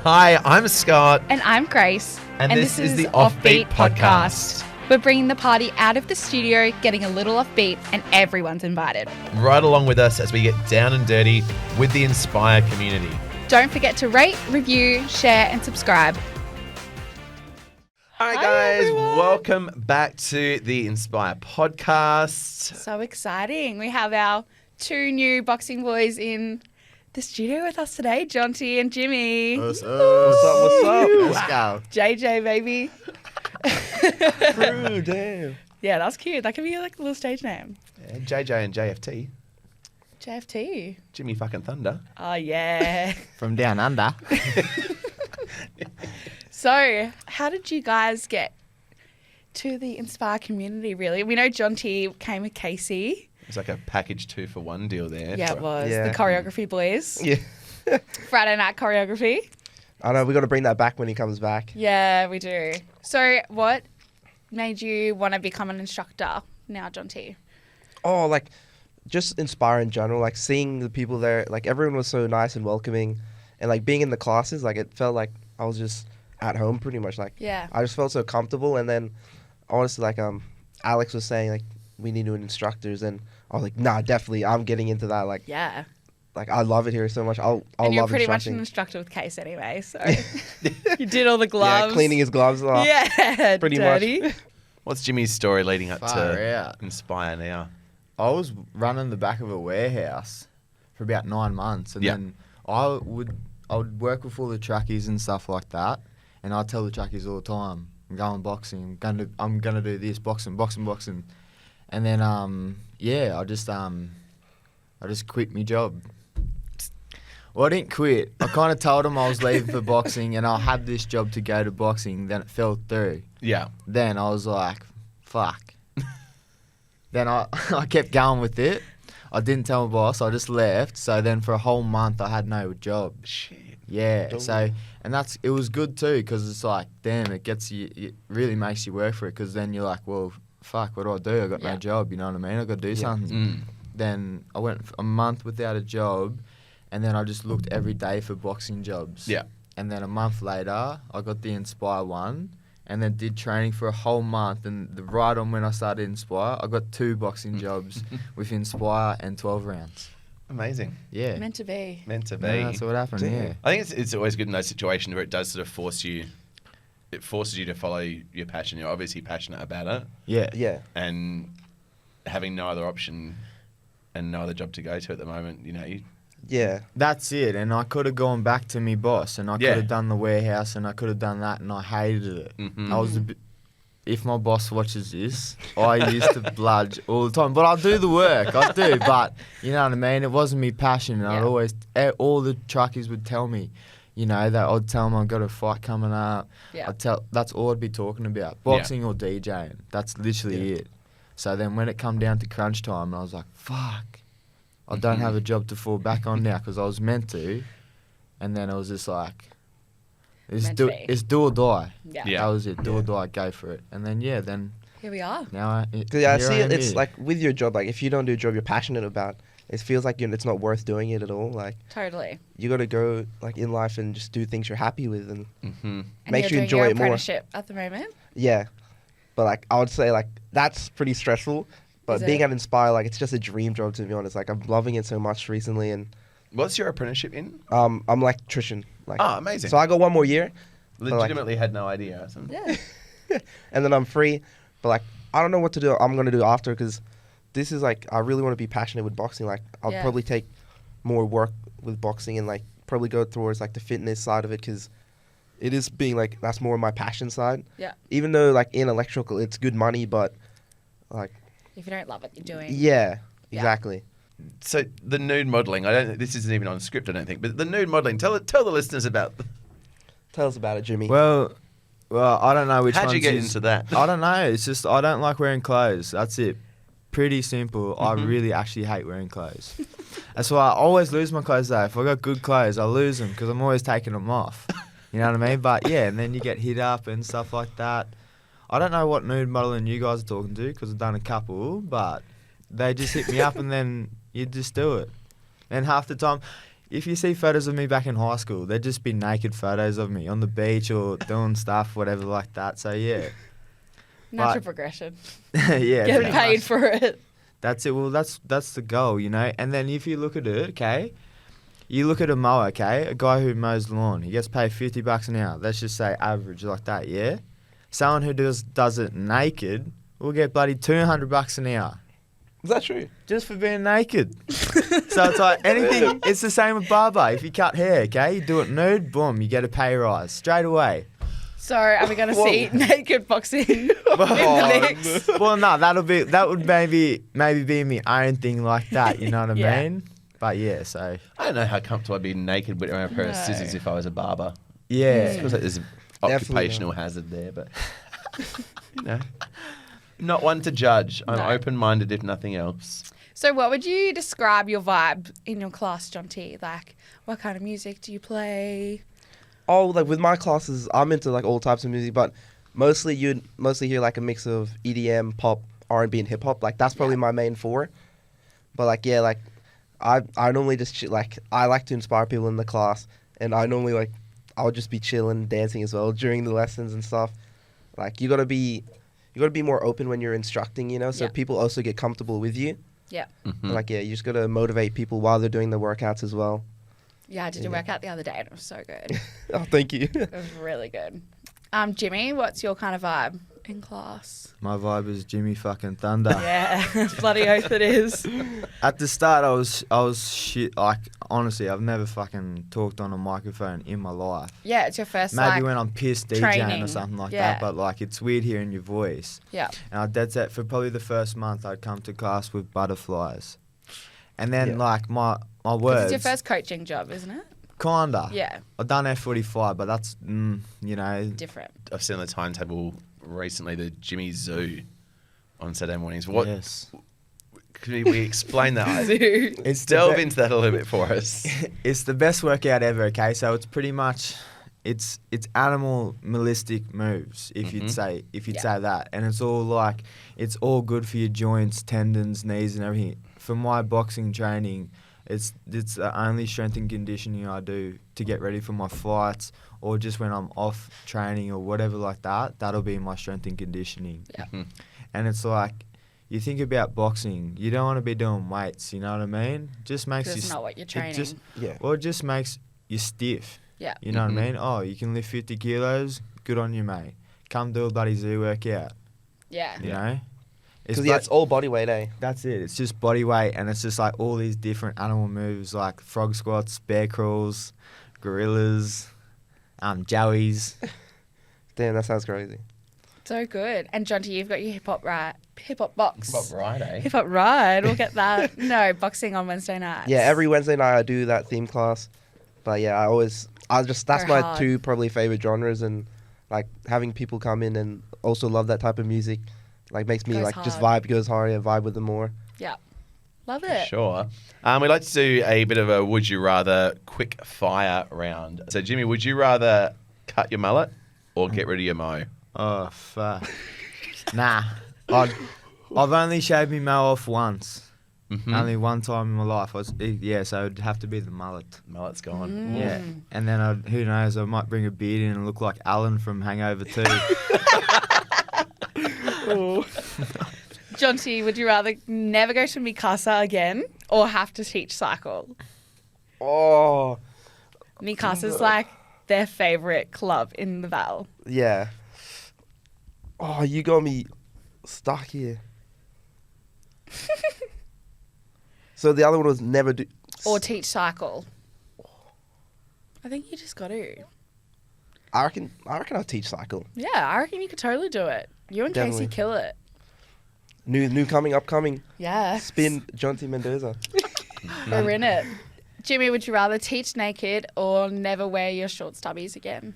Hi, I'm Scott. And I'm Grace. And this is the Offbeat Podcast. We're bringing the party out of the studio, getting a little offbeat, and everyone's invited. Right along with us as we get down and dirty with the Inspire community. Don't forget to rate, review, share, and subscribe. All right, Hi, guys. everyone. Welcome back to the Inspire Podcast. So exciting. We have our two new boxing boys in the studio with us today, Jonte and Jimmy. What's up? Let's go. JJ, baby. True, damn. Yeah, that's cute. That could be like a little stage name. Yeah, JJ and JFT. JFT. Jimmy fucking Thunder. Oh, yeah. From down under. So, how did you guys get to the Inspire community, really? We know Jonte came with Casey. It's like a package 2-for-1 deal there. Yeah, it was. Yeah. The choreography boys. Yeah. Friday night choreography. I know, we got to bring that back when he comes back. Yeah, we do. So, what made you want to become an instructor now, Jonte? Oh, like, just Inspire in general. Like, seeing the people there, like, everyone was so nice and welcoming. And, like, being in the classes, like, it felt like I was just at home pretty much. Like, Yeah. I just felt so comfortable. And then, honestly, like, Alex was saying, like, we need new instructors. And I was like, nah, definitely, I'm getting into that. Like, Yeah. like I love it here so much. I'll And you're love pretty much an instructing. instructor with Case anyway, so you did all the gloves. Yeah, cleaning his gloves off. Yeah, pretty dirty. much. What's Jimmy's story leading up Far to out. Inspire now? I was running the back of a warehouse for about 9 months, and Yeah. then I would work with all the trackies and stuff like that, and I'd tell the trackies all the time, I'm going boxing, I'm gonna do this, boxing, and then I just quit my job. Well, I didn't quit. I kind of told them I was leaving for boxing, and I had this job to go to boxing. Then it fell through. Yeah. Then I was like, fuck. Then I kept going with it. I didn't tell my boss. I just left. So then for a whole month, I had no job. Shit. Yeah. Don't- So, and it was good too, because it's like, damn, it really makes you work for it, because then you're like, well, fuck, what do? I got Yeah. no job, you know what I mean? I got to do something. Mm. Then I went a month without a job, and then I just looked every day for boxing jobs. Yeah. And then a month later, I got the Inspire one, and then did training for a whole month. And right on when I started Inspire, I got 2 boxing jobs with Inspire and 12 rounds. Amazing. Yeah. Meant to be. Meant to be. Yeah, that's what happened, yeah. I think it's always good in those situations where it does sort of forces you to follow your passion. You're obviously passionate about it, Yeah. Yeah. and having no other option and no other job to go to at the moment, Yeah. That's it. And I could have gone back to me boss, and I Yeah. could have done the warehouse, and I could have done that, and I hated it. Mhm. I was if my boss watches this, I used to bludge all the time. But I'll do the work. I do. But, you know what I mean? It wasn't me passion. And I'd Yeah. always, all the truckies would tell me, that I'd tell them I've got a fight coming up. Yeah. That's all I'd be talking about. Boxing or DJing. That's literally it. So then when it come down to crunch time, I was like, fuck. I don't have a job to fall back on now, because I was meant to. And then it was just like, Meant to be. it's do or die. Yeah. Yeah. That was it. Do Yeah. or die, go for it. And then, then Here we are. now Because I here see am it's here. like with your job, like if you don't do a job you're passionate about, it feels like it's not worth doing it at all. Like Totally. you got to go like in life and just do things you're happy with, and Mhm. And makes you're you doing your enjoy it more. apprenticeship at the moment. Yeah, but like I would say like that's pretty stressful. But Is being it? at Inspire, like it's just a dream job to be honest. Like I'm loving it so much recently, and What's your apprenticeship in? I'm an electrician. Like Oh, amazing. so I got one more year, like- Legitimately had no idea. Yeah. and then I'm free. But like I don't know what to do. I'm gonna do after, because this is like I really want to be passionate with boxing. Like I'll Yeah. probably take more work with boxing and like probably go towards like the fitness side of it, because it is being like that's more my passion side. Yeah. Even though like in electrical it's good money, but like If you don't love what you're doing. yeah, Yeah. exactly. So the nude modelling, this isn't even on script, I don't think, but the nude modelling, tell the listeners about Tell us about it, Jimmy. Well, I don't know which how'd you ones get is- into that? I don't know. It's just I don't like wearing clothes. That's it. Pretty simple. I really actually hate wearing clothes. That's why I always lose my clothes though. If I got good clothes, I lose them because I'm always taking them off. You know what I mean? But yeah, and then you get hit up and stuff like that. I don't know what nude modelling you guys are talking to because I've done a couple, but they just hit me up and then you just do it. And half the time, if you see photos of me back in high school, there'd just be naked photos of me on the beach or doing stuff, whatever like that. So yeah, Natural But- progression. yeah, Get pretty paid much. for it. That's it. Well, that's the goal, you know. And then if you look at it, okay, you look at a mower, okay, a guy who mows the lawn, he gets paid $50 an hour. Let's just say average like that, yeah. Someone who does it naked will get bloody $200 an hour Is that true? just for being naked. So it's like anything. It's the same with barber. If you cut hair, okay, you do it nude, boom, you get a pay rise straight away. So are we going to see naked boxing in Oh, the mix? Well, no, that would maybe be my own thing like that. You know what I Yeah. mean? But yeah, so I don't know how comfortable I'd be naked with a pair of No. scissors if I was a barber. yeah. Feels like there's an Definitely occupational hazard there, but you know, not one to judge. I'm No. open-minded if nothing else. So what would you describe your vibe in your class, Jonte? Like, what kind of music do you play? Oh, like with my classes, I'm into like all types of music, but you'd mostly hear like a mix of EDM, pop, R&B, and hip hop. Like that's probably my main four. But like yeah, like I normally just like I like to inspire people in the class, and I normally like I'll just be chilling, dancing as well during the lessons and stuff. Like you gotta be more open when you're instructing, you know, so Yeah. people also get comfortable with you. Yeah. Mhm. And like yeah, you just gotta motivate people while they're doing the workouts as well. Yeah, I did a Yeah. workout the other day and it was so good. Oh, thank you. It was really good. Jimmy, what's your kind of vibe in class? My vibe is Jimmy fucking Thunder. Yeah, bloody oath it is. At the start, I was shit. Like honestly, I've never fucking talked on a microphone in my life. Yeah, it's your first Maybe like, when I'm pissed DJing training. or something like Yeah. that, but like it's weird hearing your voice. yeah. And I dead set for probably the first month I'd come to class with butterflies. And then Yeah. like my 'Cause words it's your first coaching job, isn't it? kinda. Yeah, I've done F45, but that's you know different. I've seen on the timetable recently the Jimmy Zoo on Saturday mornings. What yes. could we explain that? Zoo. It's the Delve be- into that a little bit for us. It's the best workout ever, okay? So it's pretty much it's animalistic moves if you'd Mhm. say Yeah. say that. And it's all like it's all good for your joints, tendons, knees and everything. For my boxing training, it's the only strength and conditioning I do to get ready for my fights or just when I'm off training or whatever like that. That'll be my strength and conditioning. Yeah. Mhm. And it's like you think about boxing, you don't want to be doing weights, you know what I mean? Just makes That's you not what you're it training. just- Yeah. Well, it just makes you stiff. Yeah. You know Mhm. what I mean? Oh, you can lift 50 kilos. Good on you, mate. Come do a bloody zoo workout. Yeah. You Yeah. know? Because yeah, it's all body weight, eh? That's it. It's just body weight, and it's just like all these different animal moves, like frog squats, bear crawls, gorillas, jowies. Damn, that sounds crazy. So good. And Jonte, you've got your hip hop box. Bob Right, eh? Hip hop ride. We'll get that. No, boxing on Wednesday nights. Yeah, every Wednesday night I do that theme class. But yeah, that's Go my hard. two probably favorite genres, and like having people come in and also love that type of music, like makes me Goes like just hard. goes hard and vibe with them more. Yeah. Love For it. sure. We'd like to do a bit of a would you rather quick fire round. So, Jimmy, would you rather cut your mullet or get rid of your mo? Oh, fuck. Nah. I've only shaved me mo off once. Mhm. Only one time in my life. So it'd have to be the mullet. Mullet's gone. Mm. Yeah. And then who knows, I might bring a beard in and look like Alan from Hangover 2. Jonte, would you rather never go to Mikasa again or have to teach cycle? Oh, Mikasa's like their favourite club in the Val. yeah. Oh, you got me stuck here. So the other one was never do. Or teach cycle. I think you just got to. I reckon I'll teach cycle. Yeah, I reckon you could totally do it. You and Definitely. Casey kill it. New upcoming. Yeah. Spin Jonte Mendoza. We're in it. Jimmy, would you rather teach naked or never wear your short stubbies again?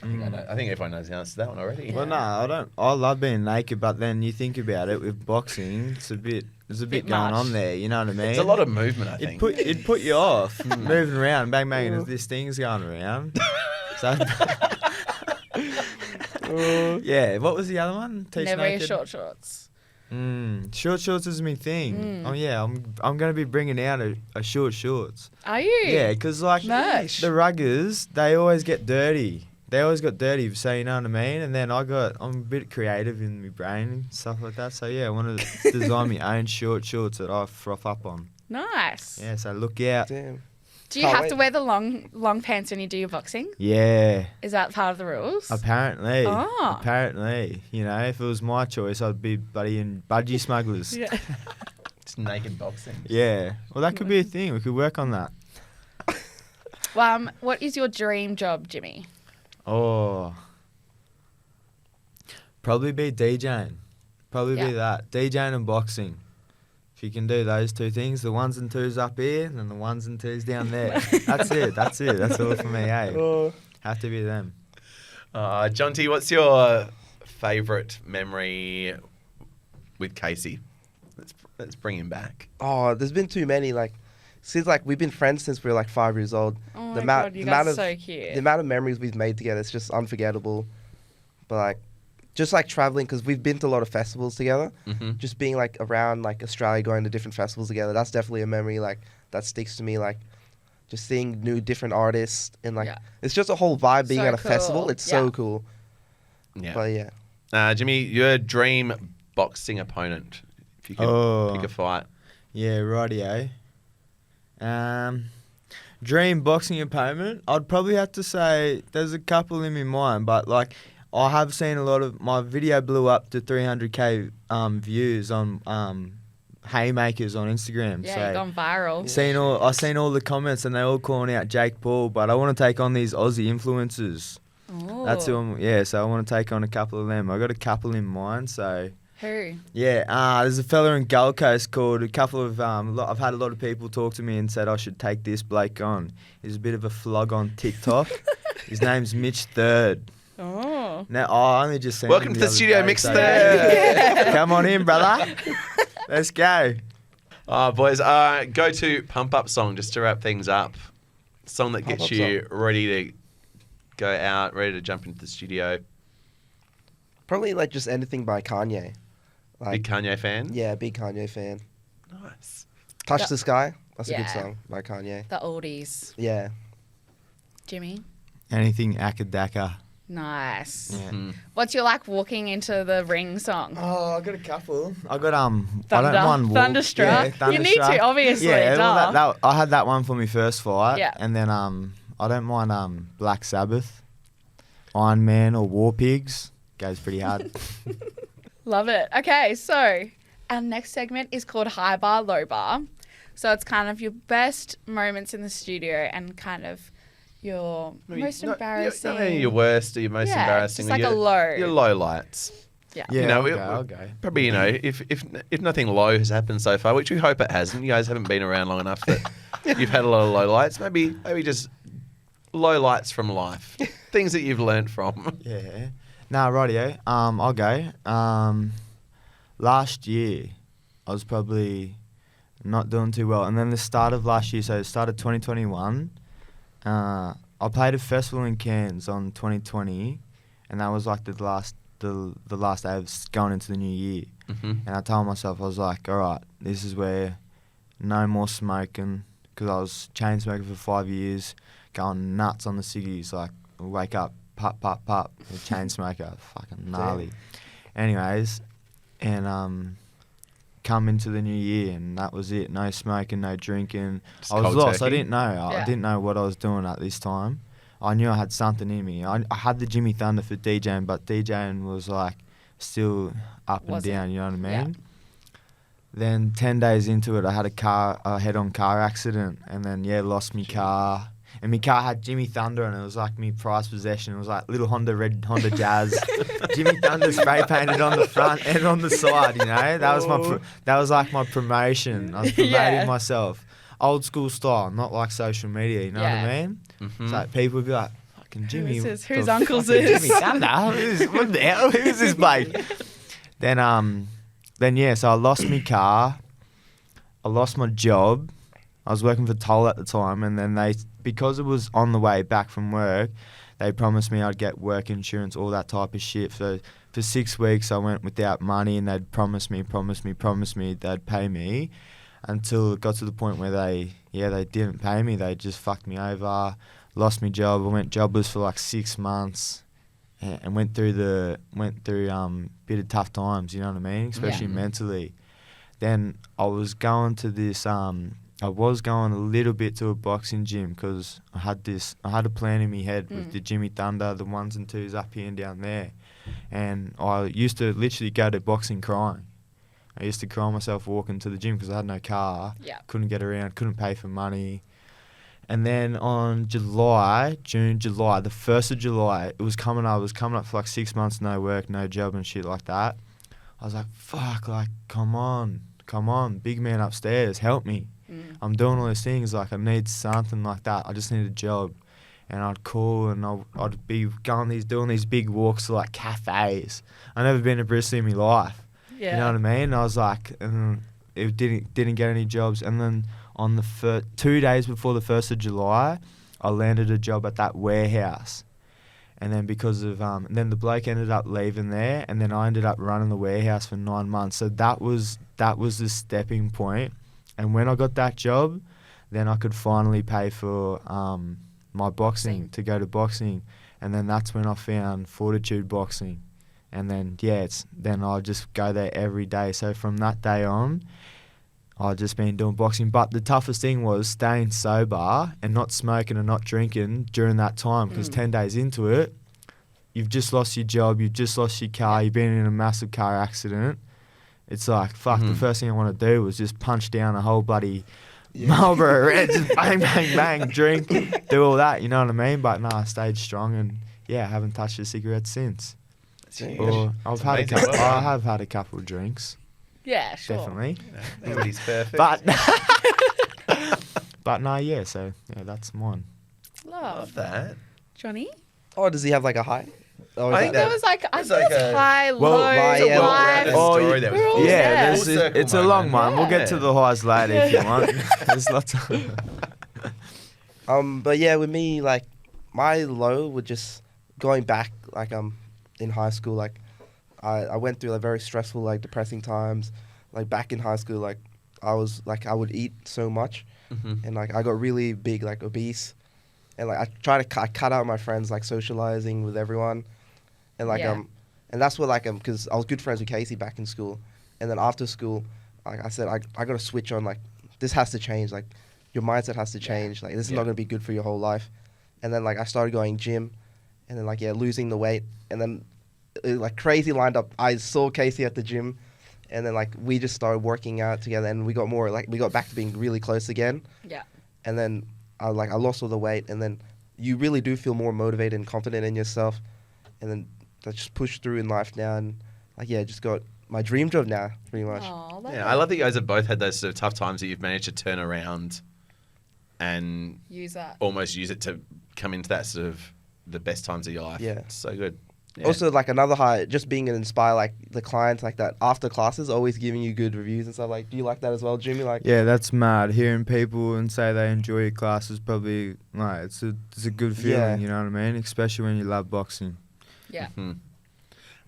I think everyone knows the answer to that one already. Well, no, I don't. I love being naked, but then you think about it with boxing, there's a bit going much. on there. You know what I mean? It's a lot of movement, I think. It'd put you off moving around, bang bang, and this thing's going around. So, yeah. What was the other one? Teach Never wear your naked? short shorts. Short shorts is my thing. Oh yeah, I'm gonna be bringing out a short shorts. Are you? Yeah, because like Merch. the ruggers, they always get dirty. They always got dirty, so you know what I mean. And then I'm a bit creative in my brain and stuff like that. So yeah, I want to design my own short shorts that I froth up on. Nice. Yeah, so look out. Damn. Do you Can't have wait. to wear the long pants when you do your boxing? Yeah, Is that part of the rules? apparently. Oh. Apparently, you know, if it was my choice, I'd be buddy in budgie smugglers. Yeah. It's naked boxing. Yeah. Well, that could be a thing. We could work on that. What is your dream job, Jimmy? Oh. Probably be DJing. Probably Yeah. be that. DJing and boxing. If you can do those two things, the ones and twos up here and then the ones and twos down there. That's it. That's all for me, eh? Oh. Have to be them. Jonte, what's your favourite memory with Casey? Let's bring him back. Oh, there's been too many. Like, since like we've been friends since we were like 5 years old. Oh The my amount- god, you the guys amount are of- so cute. The amount of memories we've made together is just unforgettable. But like, just like traveling, because we've been to a lot of festivals together. Mm-hmm. Just being like around like Australia, going to different festivals together. That's definitely a memory like that sticks to me. Like, just seeing new different artists and like Yeah. it's just a whole vibe being So at a cool. festival. It's Yeah. so cool. Yeah. But yeah, Jimmy, your dream boxing opponent. If you could pick a fight. Yeah, rightio. Dream boxing opponent? I'd probably have to say there's a couple in my mind, but like I have seen a lot of my video blew up to 300k views on Haymakers on Instagram. Yeah, so you've gone viral. I've seen all the comments and they're all calling out Jake Paul, but I want to take on these Aussie influencers. Ooh. That's who so I want to take on a couple of them. I got a couple in mind, so Who? yeah. There's a fella in Gold Coast called a couple of I've had a lot of people talk to me and said I should take this bloke on. He's a bit of a flog on TikTok. His name's Mitch Third. Oh. Now I only just seen Welcome him to the other studio, day, Mitch so Third. Yeah. Come on in, brother. Let's go. Boys, go to pump up song just to wrap things up. Song that Pump gets up you ready to go out, ready to jump into the studio. probably like just anything by Kanye. Big Kanye fan? Yeah, big Kanye fan. Nice. Touch Yeah. the Sky. That's a Yeah. good song by Kanye. The oldies. Yeah. Jimmy? Anything Akadaka. Nice. Yeah. Mhm. What's your like walking into the ring song? Oh, I got a couple. I got Thunder. I don't mind walk. Thunderstruck. Yeah, You need to, Thunderstruck. obviously, Yeah, duh. well, I had that one for my first fight. Yeah. And then I don't mind Black Sabbath, Iron Man or War Pigs. Goes pretty hard. Love it. Okay, so our next segment is called High Bar, Low Bar. So it's kind of your best moments in the studio and kind of your most embarrassing. Your worst or your most Yeah, embarrassing. just like or a low. Your low lights. Yeah. Yeah, You know, I'll go. Probably, you know, if nothing low has happened so far, which we hope it hasn't. You guys haven't been around long enough that you've had a lot of low lights. Maybe just low lights from life. Things that you've learnt from. Yeah. Nah, rightio. I'll go. Last year, I was probably not doing too well. And then the start of last year, so the start of 2021, I played a festival in Cairns on 2020, and that was like the last day of going into the new year. Mm-hmm. And I told myself, I was like, all right, this is where no more smoking, because I was chain smoking for 5 years, going nuts on the ciggies, like wake up, pop, pop, pop, a chain smoker, fucking gnarly. Anyways, and come into the new year, and that was it. No smoking, no drinking. Just I was cold lost. I turkey? didn't know. I didn't know what I was doing at this time. I knew I had something in me. I had the Jimmy Thunder for DJing, but DJing was like still up and Wasn't. down. You know what I mean? Yeah. Then 10 days into it, I had a head-on car accident, and then lost my car. And my car had Jimmy Thunder, and it was like my prized possession. It was like little red Honda Jazz, Jimmy Thunder spray painted on the front and on the side. You know, that was that was like my promotion. I was promoting Yeah. myself, old school style, not like social media. You know what I mean? Mm-hmm. So people would be like, "Fucking Jimmy, is this? what Whose the uncle's fuck is this?" Jimmy Thunder? What the hell? Who's this bloke?" Then yeah, so I lost my car. I lost my job. I was working for Toll at the time, and then because it was on the way back from work, They promised me I'd get work insurance, all that type of shit. So for 6 weeks, I went without money, and they'd promise me they'd pay me, until it got to the point where they didn't pay me. They just fucked me over, lost my job. I went jobless for like 6 months, and went through bit of tough times. You know what I mean? Especially mentally. Then I was going to this. I was going a little bit to a boxing gym because I had a plan in my head with the Jimmy Thunder, the 1s and 2s up here and down there, and I used to literally go to boxing crying. I used to cry myself walking to the gym because I had no car, couldn't get around, couldn't pay for money. And then on June, July, the 1st of July, it was coming up. I was coming up for like 6 months, no work, no job and shit like that. I was like, fuck, like, come on, big man upstairs, help me. I'm doing all those things, like, I need something like that. I just need a job. And I'd call, and I'd be doing these big walks to like cafes. I've never been to Bristol in my life. Yeah. You know what I mean? And I was like, it didn't get any jobs. And then on the 2 days before the 1st of July, I landed a job at that warehouse. And then because of then the bloke ended up leaving there, and then I ended up running the warehouse for 9 months. So that was the stepping point. And when I got that job, then I could finally pay for my boxing, to go to boxing. And then that's when I found Fortitude Boxing. And then, then I'll just go there every day. So from that day on, I've just been doing boxing. But the toughest thing was staying sober and not smoking and not drinking during that time, because 10 days into it, you've just lost your job, you've just lost your car, you've been in a massive car accident. It's like, fuck, the first thing I want to do was just punch down a whole bloody Marlboro Red, just bang, bang, bang, drink, do all that, you know what I mean? But no, I stayed strong, and I haven't touched a cigarette since. Or I have had a couple of drinks. Yeah, sure. Definitely. Nobody's perfect. But no, so that's mine. Love that. Johnny? Oh, does he have like a high? Oh, I think there was like high, low, high. Story there. It's a long one. We'll get to the highs later if you want. There's lots of... But yeah, with me, like, my low would just going back, like, in high school, like, I went through like very stressful, like, depressing times. Like, back in high school, like, I would eat so much, and like I got really big, like, obese, and like I cut out my friends, like, socializing with everyone, and like and that's what, like, because I was good friends with Casey back in school, and then after school, like I said, I got to switch on, like, this has to change, like, your mindset has to change, like, this is not gonna be good for your whole life, and then like I started going gym, and then like losing the weight, and then like crazy lined up. I saw Casey at the gym, and then like we just started working out together, and we got back to being really close again. Yeah. And then I lost all the weight, and then you really do feel more motivated and confident in yourself, and then I just pushed through in life now, and like just got my dream job now, pretty much. I love that you guys have both had those sort of tough times that you've managed to turn around and almost use it to come into that sort of the best times of your life. Yeah. It's so good. Yeah. Also, like, another high, just being an inspire, like, the clients, like, that after classes, always giving you good reviews and stuff. Like, do you like that as well, Jimmy? Like, yeah, that's mad. Hearing people and say they enjoy your class is probably, like, it's a good feeling, you know what I mean? Especially when you love boxing. Yeah.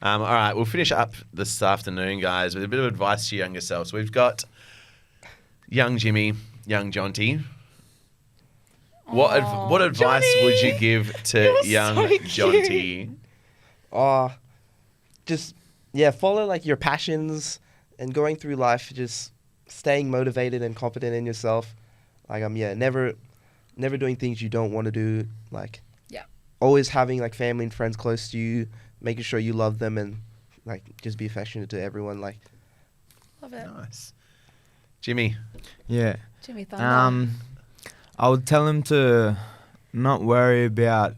All right, we'll finish up this afternoon, guys, with a bit of advice to your younger selves. We've got young Jimmy, young Jonte. What advice would you give to young Jonte? Just follow, like, your passions, and going through life, just staying motivated and confident in yourself. Like, never doing things you don't want to do. Like, always having, like, family and friends close to you, making sure you love them, and, like, just be affectionate to everyone. Like, love it. Nice. Jimmy. Yeah. Jimmy Thunder. I would tell him to not worry about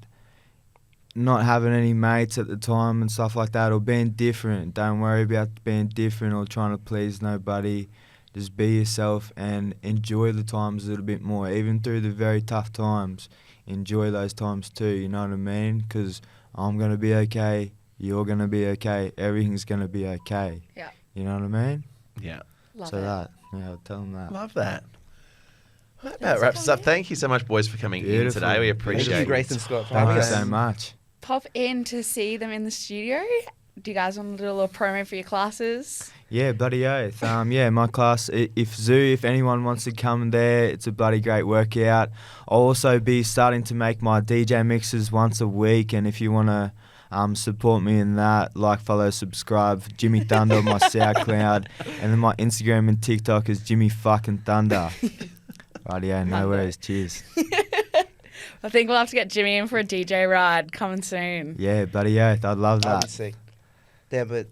not having any mates at the time and stuff like that, or being different. Don't worry about being different or trying to please nobody. Just be yourself and enjoy the times a little bit more. Even through the very tough times, enjoy those times too, you know what I mean? Because I'm going to be okay, you're going to be okay, everything's going to be okay. Yeah. You know what I mean? Yeah. Love so it. I'll tell him that. Love that. That about wraps us up. Thank you so much, boys, for coming in today. We Thank appreciate you, it. Grace and Scott, for Thank having you us. so much. Pop in to see them in the studio. Do you guys want to do a little promo for your classes? Yeah, bloody oath. Yeah, my class, if anyone wants to come there, it's a bloody great workout. I'll also be starting to make my DJ mixes once a week, and if you want to support me in that, like, follow, subscribe, Jimmy Thunder on my SoundCloud, and then my Instagram and TikTok is Jimmy fucking Thunder. Rightio, no worries, cheers. I think we'll have to get Jimmy in for a DJ ride coming soon. Yeah, bloody oath, I'd love That'd be that. sick. Damn, but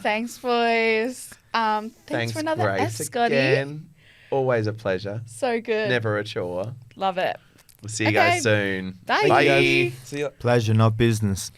Thanks, boys. Thanks for another Grace. F, Scotty. Again, always a pleasure. So good. Never a chore. Love it. We'll see you Okay. guys soon. Bye. thank you guys. See ya. Pleasure, not business.